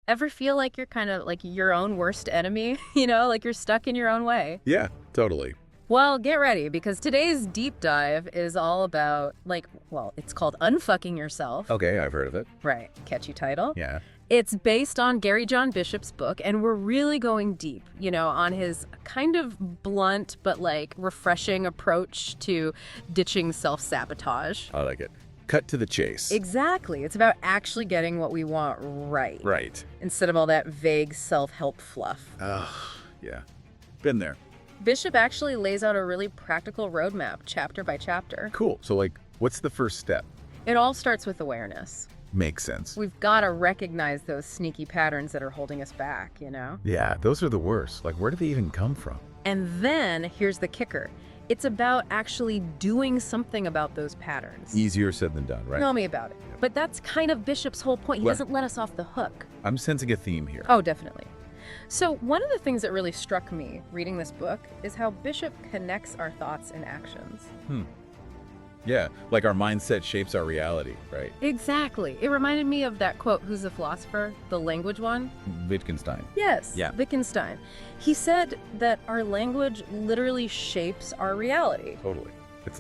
Ever feel like you're kind of like your own worst enemy? You know, like you're stuck in your own way? Yeah, totally. Well, get ready, because today's deep dive is all about, it's called Unfucking Yourself. Okay, I've heard of it. Right. Catchy title. Yeah. It's based on Gary John Bishop's book, and we're really going deep, on his kind of blunt but, refreshing approach to ditching self-sabotage. I like it. Cut to the chase. Exactly. It's about actually getting what we want right. Right. Instead of all that vague self-help fluff. Yeah. Been there. Bishop actually lays out a really practical roadmap, chapter by chapter. Cool. So, what's the first step? It all starts with awareness. Makes sense. We've got to recognize those sneaky patterns that are holding us back, Yeah, those are the worst. Where do they even come from? And then, here's the kicker. It's about actually doing something about those patterns. Easier said than done, right? Tell me about it. But that's kind of Bishop's whole point. He doesn't let us off the hook. I'm sensing a theme here. Oh, definitely. So one of the things that really struck me reading this book is how Bishop connects our thoughts and actions. Yeah, our mindset shapes our reality, right? Exactly. It reminded me of that quote, who's the philosopher? The language one? Wittgenstein. Yes, Yeah. Wittgenstein. He said that our language literally shapes our reality. Totally. It's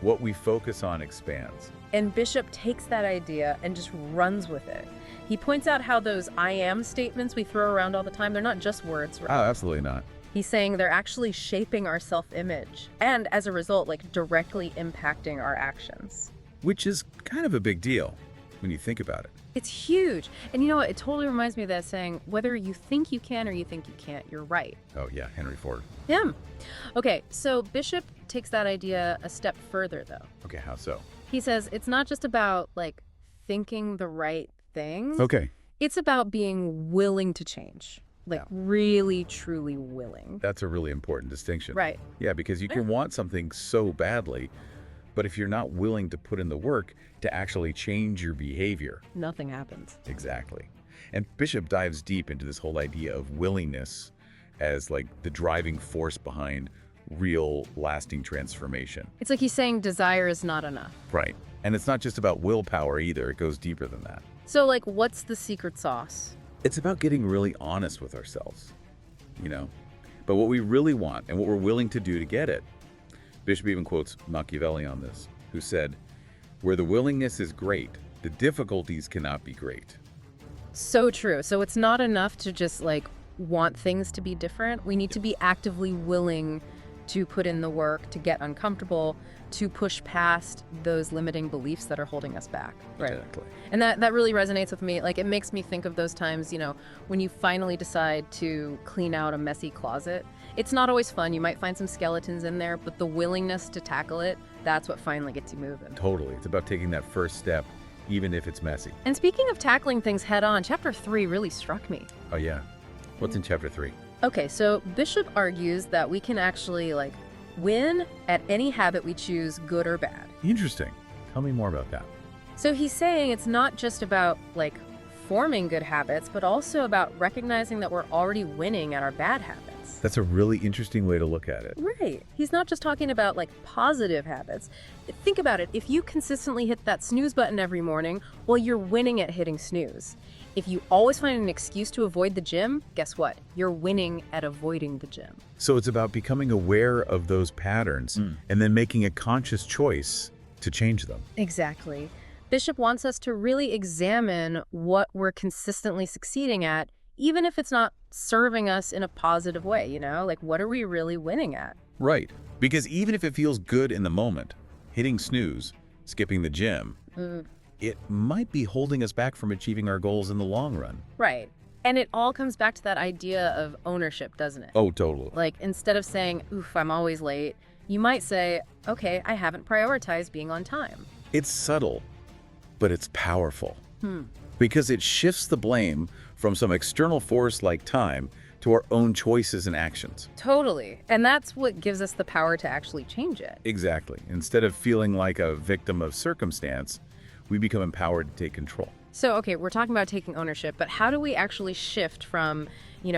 what we focus on expands. And Bishop takes that idea and just runs with it. He points out how those I am statements we throw around all the time, they're not just words. Oh, absolutely not. He's saying they're actually shaping our self-image and, as a result, directly impacting our actions. Which is kind of a big deal when you think about it. It's huge. And you know what? It totally reminds me of that saying, whether you think you can or you think you can't, you're right. Oh, yeah, Henry Ford. Yeah. Okay, so Bishop takes that idea a step further, though. Okay, how so? He says it's not just about, thinking the right thing. Okay. It's about being willing to change. Really, truly willing. That's a really important distinction. Right. Yeah, because you can want something so badly, but if you're not willing to put in the work to actually change your behavior, nothing happens. Exactly. And Bishop dives deep into this whole idea of willingness as the driving force behind real lasting transformation. It's like he's saying desire is not enough. Right. And it's not just about willpower either. It goes deeper than that. So what's the secret sauce? It's about getting really honest with ourselves, but what we really want and what we're willing to do to get it. Bishop even quotes Machiavelli on this, who said, "Where the willingness is great, the difficulties cannot be great." So true. So it's not enough to just want things to be different. We need to be actively willing to put in the work, to get uncomfortable, to push past those limiting beliefs that are holding us back. Right. Exactly. And that really resonates with me. It makes me think of those times, when you finally decide to clean out a messy closet. It's not always fun. You might find some skeletons in there, but the willingness to tackle it, that's what finally gets you moving. Totally. It's about taking that first step, even if it's messy. And speaking of tackling things head on, chapter 3 really struck me. Oh, yeah. What's in chapter 3? Okay, so Bishop argues that we can actually, win at any habit we choose, good or bad. Interesting. Tell me more about that. So he's saying it's not just about, forming good habits, but also about recognizing that we're already winning at our bad habits. That's a really interesting way to look at it. Right. He's not just talking about, positive habits. Think about it. If you consistently hit that snooze button every morning, well, you're winning at hitting snooze. If you always find an excuse to avoid the gym, guess what? You're winning at avoiding the gym. So it's about becoming aware of those patterns and then making a conscious choice to change them. Exactly. Bishop wants us to really examine what we're consistently succeeding at, even if it's not serving us in a positive way, what are we really winning at? Right. Because even if it feels good in the moment, hitting snooze, skipping the gym, it might be holding us back from achieving our goals in the long run. Right. And it all comes back to that idea of ownership, doesn't it? Oh, totally. Instead of saying, oof, I'm always late, you might say, okay, I haven't prioritized being on time. It's subtle, but it's powerful. Because it shifts the blame from some external force like time to our own choices and actions. Totally. And that's what gives us the power to actually change it. Exactly. Instead of feeling like a victim of circumstance, we become empowered to take control. So, okay, we're talking about taking ownership, but how do we actually shift from,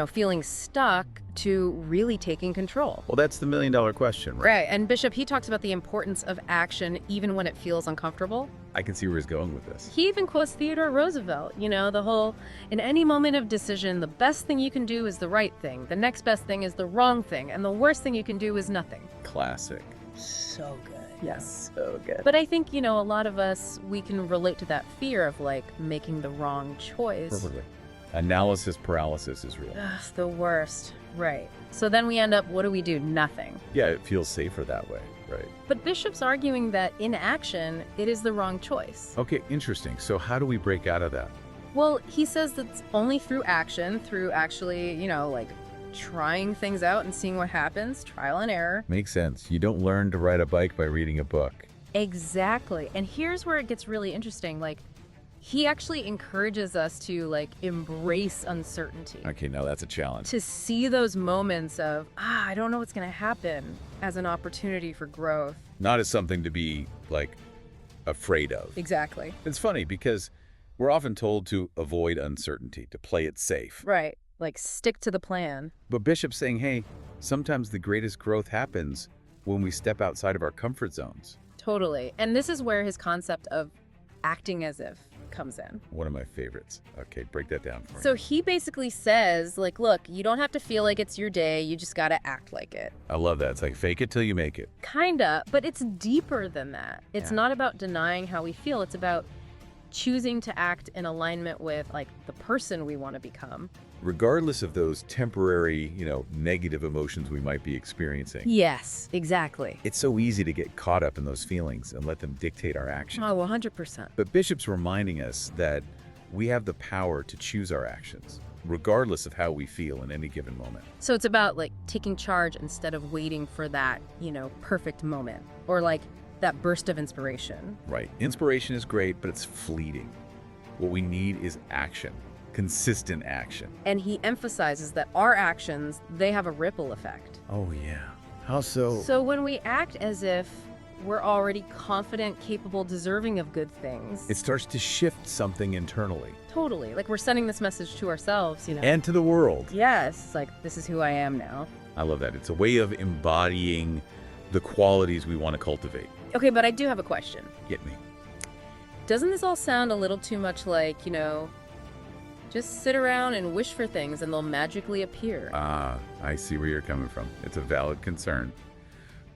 feeling stuck to really taking control? Well, that's the million-dollar question, right? Right. And Bishop, he talks about the importance of action even when it feels uncomfortable. I can see where he's going with this. He even quotes Theodore Roosevelt, the whole, in any moment of decision, the best thing you can do is the right thing. The next best thing is the wrong thing. And the worst thing you can do is nothing. Classic. So good. Yes. So good. But I think, a lot of us, we can relate to that fear of, making the wrong choice. Perfectly. Analysis paralysis is real. Ugh, the worst. Right. So then we end up, what do? Nothing. Yeah, it feels safer that way, right? But Bishop's arguing that in action, it is the wrong choice. Okay, interesting. So how do we break out of that? Well, he says that's only through action, through actually, trying things out and seeing what happens, trial and error. Makes sense. You don't learn to ride a bike by reading a book. Exactly. And here's where it gets really interesting. He actually encourages us to, embrace uncertainty. Okay, now that's a challenge. To see those moments of, I don't know what's going to happen as an opportunity for growth. Not as something to be, afraid of. Exactly. It's funny because we're often told to avoid uncertainty, to play it safe. Right. Stick to the plan. But Bishop's saying, hey, sometimes the greatest growth happens when we step outside of our comfort zones. Totally. And this is where his concept of acting as if comes in. One of my favorites. Okay, break that down for me. So he basically says, look, you don't have to feel like it's your day. You just got to act like it. I love that. It's like fake it till you make it. Kinda, but it's deeper than that. It's not about denying how we feel. It's about choosing to act in alignment with, the person we want to become. Regardless of those temporary, negative emotions we might be experiencing. Yes, exactly. It's so easy to get caught up in those feelings and let them dictate our actions. Oh, 100%. But Bishop's reminding us that we have the power to choose our actions, regardless of how we feel in any given moment. So it's about, taking charge instead of waiting for that, perfect moment. Or, that burst of inspiration. Right. Inspiration is great, but it's fleeting. What we need is action. Consistent action. And he emphasizes that our actions, they have a ripple effect. Oh, yeah. How so? So when we act as if we're already confident, capable, deserving of good things. It starts to shift something internally. Totally. We're sending this message to ourselves, And to the world. Yes. This is who I am now. I love that. It's a way of embodying the qualities we want to cultivate. Okay, but I do have a question. Get me. Doesn't this all sound a little too much just sit around and wish for things and they'll magically appear? I see where you're coming from. It's a valid concern.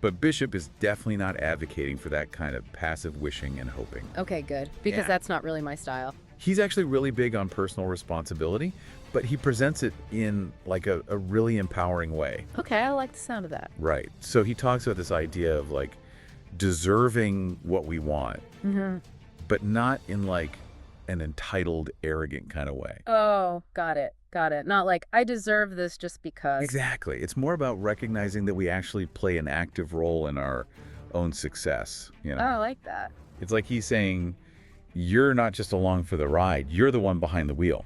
But Bishop is definitely not advocating for that kind of passive wishing and hoping. Okay, good. Because that's not really my style. He's actually really big on personal responsibility, but he presents it in a really empowering way. Okay, I like the sound of that. Right. So he talks about this idea of deserving what we want, but not in an entitled, arrogant kind of way. Oh, got it. Not I deserve this just because. Exactly. It's more about recognizing that we actually play an active role in our own success. Oh, I like that. It's like he's saying, you're not just along for the ride, you're the one behind the wheel.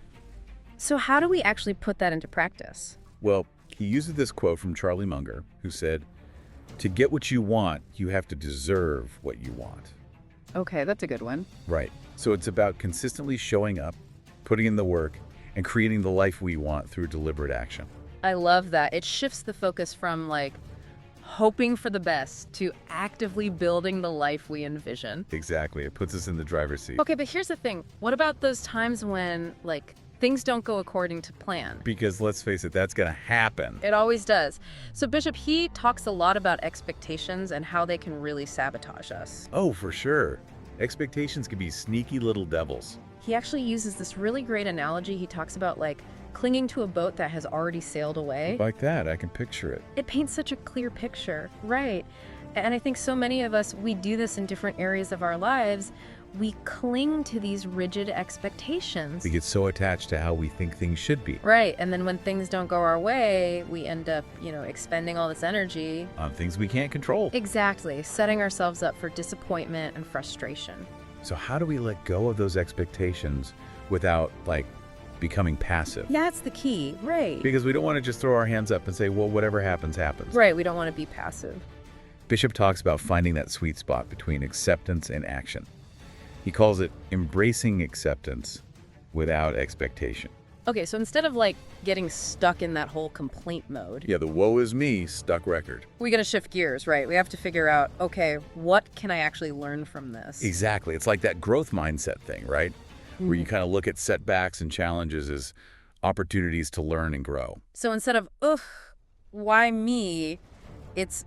So how do we actually put that into practice? Well, he uses this quote from Charlie Munger, who said, to get what you want, you have to deserve what you want. Okay, that's a good one. Right. So it's about consistently showing up, putting in the work, and creating the life we want through deliberate action. I love that. It shifts the focus from hoping for the best to actively building the life we envision. Exactly. It puts us in the driver's seat. Okay, but here's the thing. What about those times when, things don't go according to plan? Because let's face it, that's going to happen. It always does. So Bishop, he talks a lot about expectations and how they can really sabotage us. Oh, for sure. Expectations can be sneaky little devils. He actually uses this really great analogy. He talks about clinging to a boat that has already sailed away. Like that, I can picture it. It paints such a clear picture, right? And I think so many of us, we do this in different areas of our lives. We cling to these rigid expectations. We get so attached to how we think things should be. Right, and then when things don't go our way, we end up, expending all this energy on things we can't control. Exactly, setting ourselves up for disappointment and frustration. So how do we let go of those expectations without, becoming passive? That's the key, right. Because we don't want to just throw our hands up and say, well, whatever happens, happens. Right, we don't want to be passive. Bishop talks about finding that sweet spot between acceptance and action. He calls it embracing acceptance without expectation. Okay, so instead of like getting stuck in that whole complaint mode, Yeah, the woe is me stuck record. we gotta shift gears, right? We have to figure out, okay, what can I actually learn from this? Exactly. It's like that growth mindset thing, right? Where you kind of look at setbacks and challenges as opportunities to learn and grow. So instead of, ugh, why me? It's,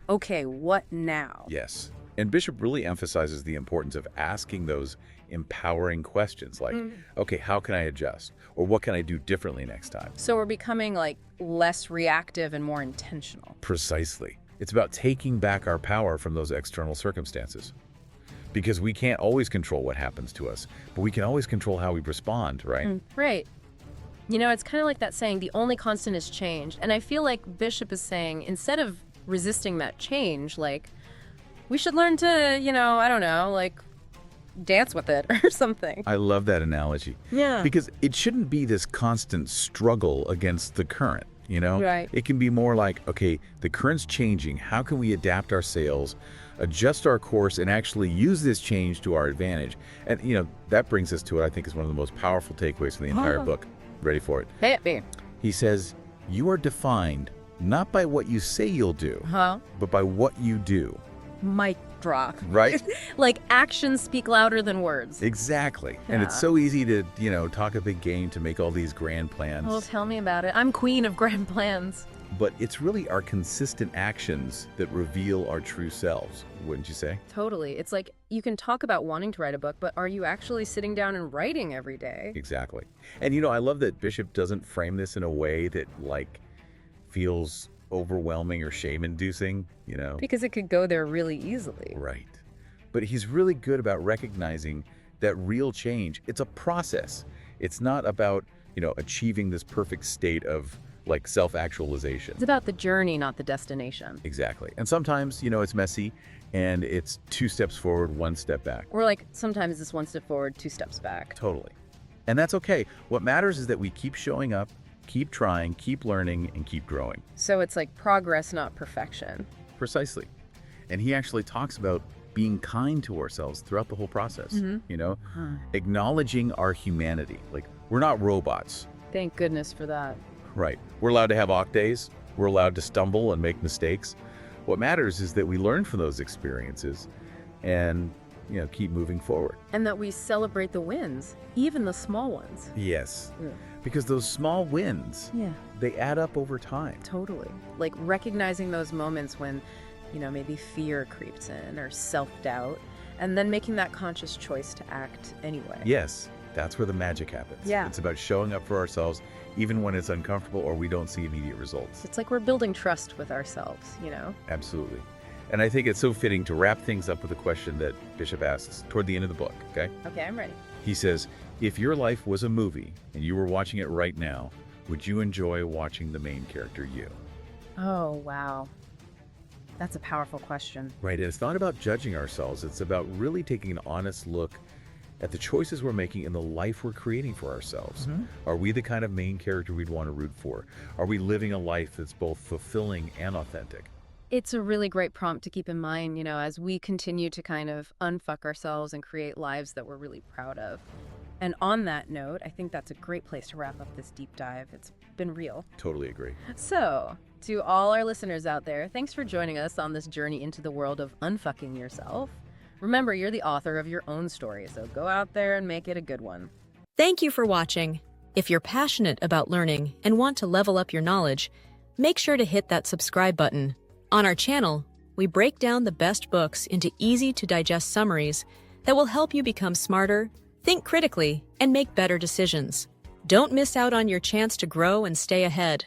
okay, what now? Yes. And Bishop really emphasizes the importance of asking those empowering questions like, okay, how can I adjust? Or what can I do differently next time? So we're becoming like less reactive and more intentional. Precisely. It's about taking back our power from those external circumstances. Because we can't always control what happens to us, but we can always control how we respond, right? Right. You know, it's kind of like that saying, the only constant is change. And I feel like Bishop is saying, instead of resisting that change, like, we should learn to, you know, I don't know, like, dance with it or something. I love that analogy. Yeah. Because it shouldn't be this constant struggle against the current, you know? Right. It can be more like, okay, the current's changing. How can we adapt our sails, adjust our course, and actually use this change to our advantage? And, you know, that brings us to what I think is one of the most powerful takeaways from the entire book. Ready for it? Hit me. He says, you are defined not by what you say you'll do, but by what you do. Mic drop. Right? Like, actions speak louder than words. Exactly. And it's so easy to, you know, talk a big game, to make all these grand plans. Well, tell me about it. I'm queen of grand plans. But it's really our consistent actions that reveal our true selves, wouldn't you say? Totally. It's like, you can talk about wanting to write a book, but are you actually sitting down and writing every day? Exactly. And, you know, I love that Bishop doesn't frame this in a way that, like, feels overwhelming or shame-inducing, you know? Because it could go there really easily. Right. But he's really good about recognizing that real change, it's a process. It's not about, you know, achieving this perfect state of, like, self-actualization. It's about the journey, not the destination. Exactly. And sometimes, you know, it's messy and it's 2 steps forward, 1 step back. Or like, sometimes it's 1 step forward, 2 steps back. Totally. And that's okay. What matters is that we keep showing up, keep trying, keep learning, and keep growing. So it's like progress, not perfection. Precisely. And he actually talks about being kind to ourselves throughout the whole process, you know, acknowledging our humanity. Like, we're not robots. Thank goodness for that. Right. We're allowed to have off days. We're allowed to stumble and make mistakes. What matters is that we learn from those experiences and, you know, keep moving forward. And that we celebrate the wins, even the small ones. Yes. Yeah. Because those small wins, Yeah. they add up over time. Totally. Like recognizing those moments when, you know, maybe fear creeps in or self-doubt, and then making that conscious choice to act anyway. Yes, that's where the magic happens. Yeah. It's about showing up for ourselves even when it's uncomfortable or we don't see immediate results. It's like we're building trust with ourselves, you know? Absolutely. And I think it's so fitting to wrap things up with a question that Bishop asks toward the end of the book, okay? Okay, I'm ready. He says, if your life was a movie and you were watching it right now, would you enjoy watching the main character, you? Oh, wow. That's a powerful question. Right, and it's not about judging ourselves. It's about really taking an honest look at the choices we're making and the life we're creating for ourselves. Are we the kind of main character we'd want to root for? Are we living a life that's both fulfilling and authentic? It's a really great prompt to keep in mind, you know, as we continue to kind of unfuck ourselves and create lives that we're really proud of. And on that note, I think that's a great place to wrap up this deep dive. It's been real. Totally agree. So, to all our listeners out there, thanks for joining us on this journey into the world of unfucking yourself. Remember, you're the author of your own story, so go out there and make it a good one. Thank you for watching. If you're passionate about learning and want to level up your knowledge, make sure to hit that subscribe button. On our channel, we break down the best books into easy-to-digest summaries that will help you become smarter, think critically, and make better decisions. Don't miss out on your chance to grow and stay ahead.